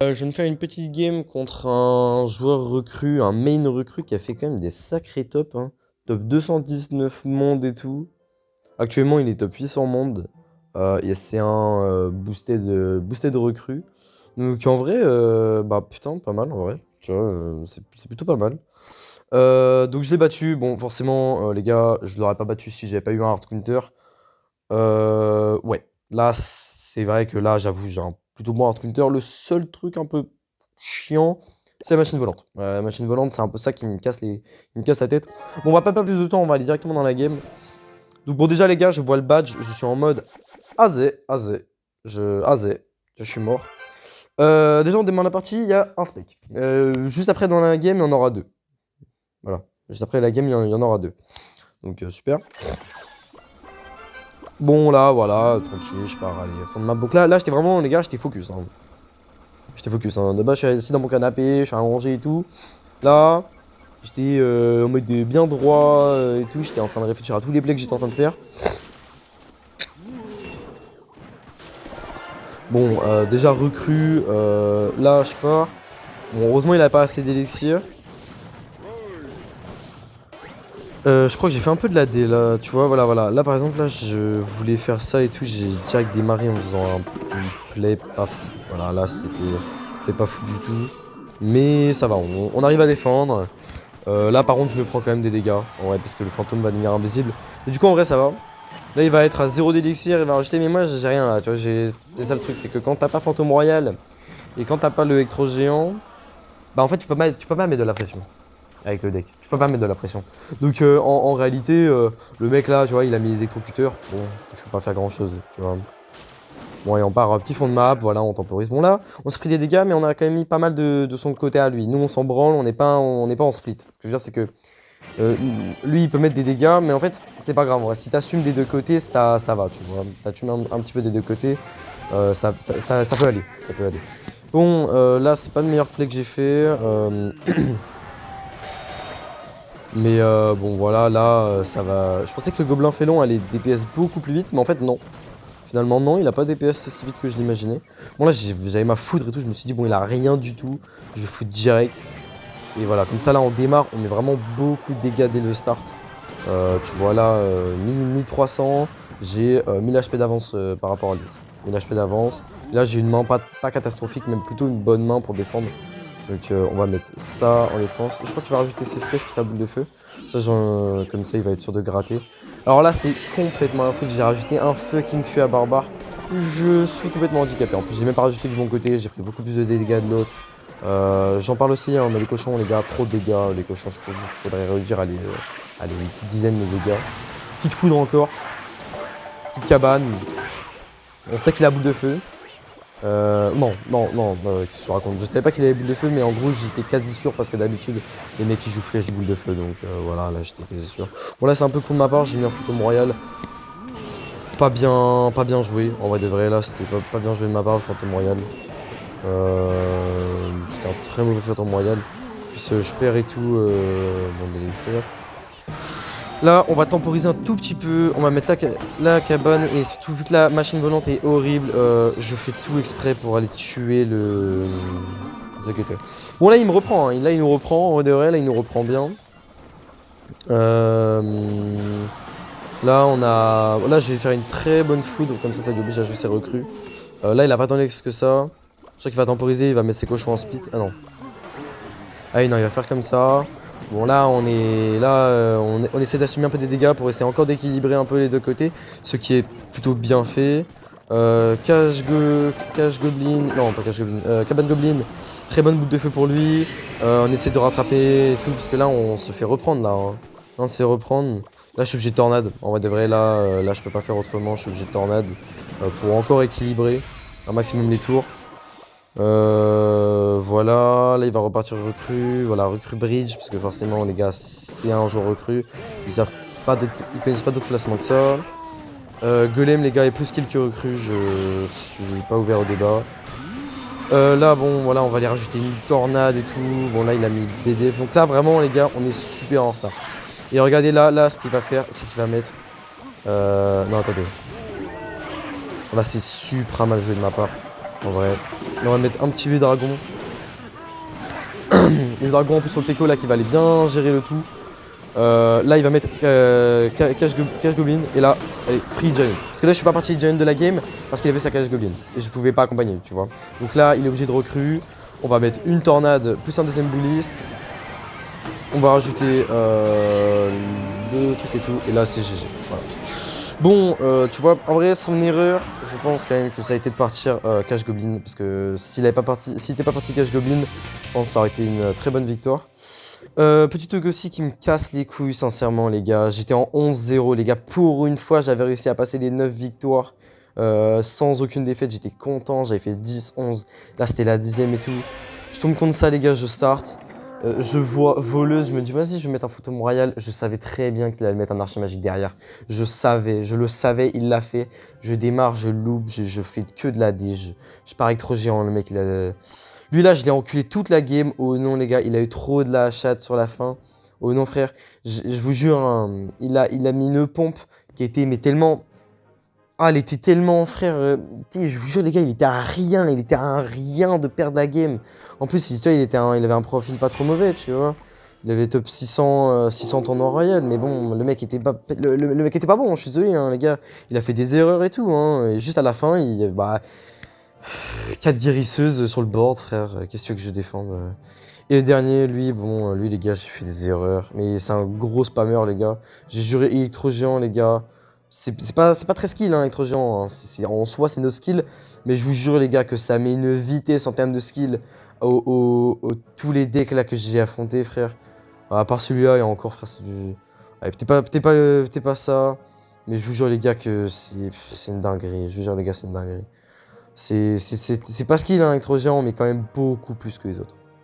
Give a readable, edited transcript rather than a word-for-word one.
Je viens de faire une petite game contre un joueur recru, un main recru qui a fait quand même des sacrés tops, hein. Top 219 monde et tout. Actuellement, il est top 800 monde. Et c'est un boosted recru. Donc en vrai, bah putain, pas mal en vrai. Tu vois, c'est plutôt pas mal. Donc je l'ai battu. Bon, forcément, les gars, je l'aurais pas battu si j'avais pas eu un hard counter. Ouais, là, c'est vrai que là, j'avoue, j'ai un plutôt bon hard counter. Le seul truc un peu chiant, c'est la machine volante. La machine volante, c'est un peu ça qui me casse qui me casse la tête. Bon, on va pas perdre plus de temps, on va aller directement dans la game. Donc bon, déjà les gars, je vois le badge, je suis en mode azé, je suis mort. Déjà, on démarre la partie, il y a un spec. Juste après, dans la game, il y en aura deux. Voilà, juste après la game, il y en aura deux. Donc super. Bon, là, voilà, tranquille, je pars, allez, fond de map. Donc là, j'étais vraiment, les gars, j'étais focus, hein. J'étais focus, hein. De base, je suis assis dans mon canapé, je suis allongé et tout. Là, j'étais en mode bien droit et tout. J'étais en train de réfléchir à tous les plays que j'étais en train de faire. Bon, déjà recru, là, je pars. Bon, heureusement, il a pas assez d'élixir. Je crois que j'ai fait un peu de la D là, tu vois, voilà, voilà. Là par exemple, là je voulais faire ça et tout, j'ai direct démarré en faisant un play pas fou. Voilà, là c'était pas fou du tout. Mais ça va, on arrive à défendre. Là par contre, je me prends quand même des dégâts. Ouais, parce que le fantôme va devenir invisible. Mais du coup, en vrai, ça va. Là, il va être à 0 d'élixir, il va rajouter, mais moi j'ai rien là, tu vois, c'est ça le truc, c'est que quand t'as pas fantôme royal et quand t'as pas le électro géant, bah en fait, tu peux pas mettre de la pression avec le deck. Tu peux pas mettre de la pression. Donc en réalité, le mec là, tu vois, il a mis les électrocuteurs. Bon, je peux pas faire grand chose, tu vois. Bon, et on part petit fond de map, voilà, on temporise. Bon là, on s'est pris des dégâts, mais on a quand même mis pas mal de son côté à lui. Nous, on s'en branle, on n'est pas en split. Ce que je veux dire, c'est que lui, il peut mettre des dégâts, mais en fait, c'est pas grave. En vrai. Si t'assumes des deux côtés, ça va, tu vois. Si t'assumes un petit peu des deux côtés, ça peut aller. Ça peut aller. Bon, là, c'est pas le meilleur play que j'ai fait. Mais bon voilà, là ça va. Je pensais que le gobelin félon allait DPS beaucoup plus vite, mais en fait non. Finalement non, il a pas DPS aussi vite que je l'imaginais. Bon là j'avais ma foudre et tout, je me suis dit bon il a rien du tout, je vais foutre direct. Et voilà, comme ça là on démarre, on met vraiment beaucoup de dégâts dès le start. Tu vois là, 1300, j'ai 1000 HP d'avance par rapport à lui. 1000 HP d'avance. Là j'ai une main pas catastrophique, même plutôt une bonne main pour défendre. Donc on va mettre ça en défense. Je crois qu'il va rajouter ses flèches puis sa boule de feu. Ça, comme ça, il va être sûr de gratter. Alors là, c'est complètement un foot. J'ai rajouté un fucking feu à barbare. Je suis complètement handicapé. En plus, j'ai même pas rajouté du bon côté. J'ai pris beaucoup plus de dégâts de l'autre. J'en parle aussi, hein, mais les cochons, les gars, trop de dégâts. Les cochons, je faudrait réduire allez, une petite dizaine de dégâts. Petite foudre encore. Petite cabane. On sait qu'il a boule de feu. Non, qu'est-ce que je raconte? Je savais pas qu'il avait boule de feu, mais en gros, j'étais quasi sûr parce que d'habitude, les mecs qui jouent flèche boule de feu, donc voilà, là j'étais quasi sûr. Bon, là c'est un peu con de ma part, j'ai mis un fantôme royal. Pas bien joué, en vrai de vrai, là c'était pas bien joué de ma part, le fantôme royal. C'était un très mauvais fantôme royal. Puis je perds et tout, bon, l'électeur. Là, on va temporiser un tout petit peu. On va mettre la cabane. Et surtout, vu que la machine volante est horrible, je fais tout exprès pour aller tuer le exécuteur. Bon, là, il me reprend. Hein. Là, il nous reprend. En vrai de vrai, là, il nous reprend bien. Euh, Là, là, je vais faire une très bonne foudre. Comme ça lui oblige à jouer ses recrues. Là, il a pas tant d'ex que ça. Je crois qu'il va temporiser. Il va mettre ses cochons en split. Ah non. Ah oui, non, il va faire comme ça. Bon là on essaie d'assumer un peu des dégâts pour essayer encore d'équilibrer un peu les deux côtés, ce qui est plutôt bien fait. Cache Goblin, non pas Cache Goblin, Cabane Goblin, très bonne boule de feu pour lui. On essaie de rattraper et tout, parce que là on se fait reprendre là. Hein. Là, on se fait reprendre. Là je suis obligé de tornade, en vrai de vrai là je peux pas faire autrement, je suis obligé de tornade pour encore équilibrer un maximum les tours. Voilà, là il va repartir recrue, voilà, recrue bridge, parce que forcément les gars, c'est un joueur recrue, ils connaissent pas d'autres placements que ça. Golem les gars est plus kill que recrue, je suis pas ouvert au débat. Là bon voilà, on va aller rajouter une tornade et tout, bon là il a mis BD, donc là vraiment les gars, on est super en retard. Et regardez là ce qu'il va faire, c'est qu'il va mettre... non attendez. Là c'est super mal joué de ma part. En vrai. Là, on va mettre un petit vieux dragon. Le dragon en plus sur le teco là qui va aller bien gérer le tout. Là il va mettre cache goblin et là allez, free giant. Parce que là je suis pas parti giant de la game parce qu'il avait sa cache goblin et je pouvais pas accompagner, tu vois. Donc là il est obligé de recrue. On va mettre une tornade plus un deuxième dueliste. On va rajouter deux trucs et tout et là c'est GG. Voilà. Bon, tu vois, en vrai, son erreur, je pense quand même que ça a été de partir Cash Goblin. Parce que s'il n'était pas parti Cash Goblin, je pense que ça aurait été une très bonne victoire. Petit truc aussi qui me casse les couilles, sincèrement, les gars. J'étais en 11-0, les gars. Pour une fois, j'avais réussi à passer les 9 victoires sans aucune défaite. J'étais content, j'avais fait 10-11. Là, c'était la 10ème et tout. Je tombe contre ça, les gars, je start. Je vois voleuse, je me dis vas-y je vais mettre un fantôme royal. Je savais très bien qu'il allait mettre un archer magique derrière. Je le savais, il l'a fait. Je démarre, je loupe, je fais que de la D. Je pars avec trop géant, le mec il a... Lui là je l'ai enculé toute la game. Oh non les gars, il a eu trop de la chatte sur la fin. Oh non frère, je vous jure, hein, il a mis une pompe qui était mais tellement... Ah, elle était tellement, frère, je vous jure les gars, il était à rien de perdre la game. En plus, tu vois, il avait un profil pas trop mauvais, tu vois. Il avait top 600, 600 tournois royal, mais bon, le mec était pas bon, je suis désolé, hein, les gars. Il a fait des erreurs et tout, hein, et juste à la fin, 4 guérisseuses sur le board, frère, qu'est-ce que tu veux que je défende Et le dernier, lui, bon, lui, les gars, j'ai fait des erreurs, mais c'est un gros spammer, les gars. J'ai juré électro-géant, les gars. C'est pas très skill, hein, électro-géant, hein. En soi, c'est nos skills, mais je vous jure, les gars, que ça met une vitesse en termes de skill tous les decks là que j'ai affrontés, frère. À part celui-là, et encore, frère, c'est du... Allez, peut-être pas ça, mais je vous jure, les gars, que c'est une dinguerie. Je vous jure, les gars, c'est une dinguerie. C'est pas skill, hein, électro-géant, mais quand même beaucoup plus que les autres.